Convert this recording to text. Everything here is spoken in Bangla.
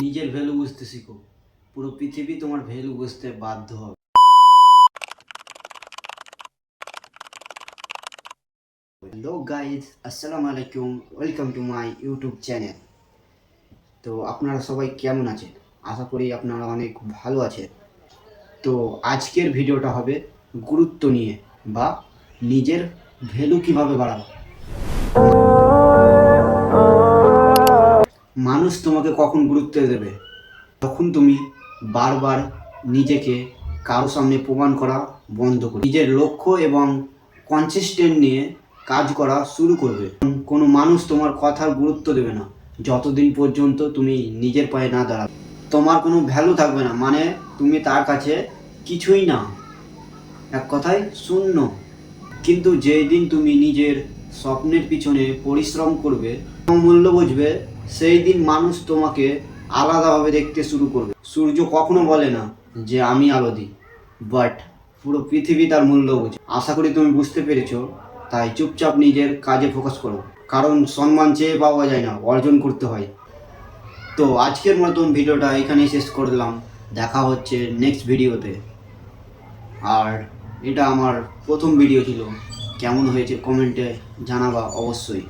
নিজের ভ্যালু বুঝতে শিখো, পুরো পৃথিবী তোমার ভ্যালু বুঝতে বাধ্য হবে। হ্যালো গাইজ, আসসালামু আলাইকুম, welcome to my YouTube channel. তো আপনারা সবাই কেমন আছেন? আশা করি আপনারা অনেক ভালো আছেন। তো আজকের ভিডিওটা হবে গুরুত্ব নিয়ে, বা নিজের ভ্যালু কিভাবে বাড়াবো। মানুষ তোমাকে কখন গুরুত্ব দেবে? তখন তুমি বারবার নিজেকে কারো সামনে প্রমাণ করা বন্ধ করবে, নিজের লক্ষ্য এবং কনসিস্টেন্ট নিয়ে কাজ করা শুরু করবে। কোনো মানুষ তোমার কথার গুরুত্ব দেবে না যতদিন পর্যন্ত তুমি নিজের পায়ে না দাঁড়াবে। তোমার কোনো ভ্যালু থাকবে না, মানে তুমি তার কাছে কিছুই না, এক কথায় শূন্য। কিন্তু যেই দিন তুমি নিজের স্বপ্নের পিছনে পরিশ্রম করবে, মূল্য বুঝবে, সেই দিন মানুষ তোমাকে আলাদাভাবে দেখতে শুরু করবে। সূর্য কখনো বলে না যে আমি আলো দিই, বাট পুরো পৃথিবী তার মূল্য বোঝে। আশা করি তুমি বুঝতে পেরেছো। তাই চুপচাপ নিজের কাজে ফোকাস করো, কারণ সম্মান চেয়ে পাওয়া যায় না, অর্জন করতে হয়। তো আজকের মতন ভিডিওটা এখানেই শেষ করলাম। দেখা হচ্ছে নেক্সট ভিডিওতে। আর এটা আমার প্রথম ভিডিও ছিল, কেমন হয়েছে কমেন্টে জানাবা অবশ্যই।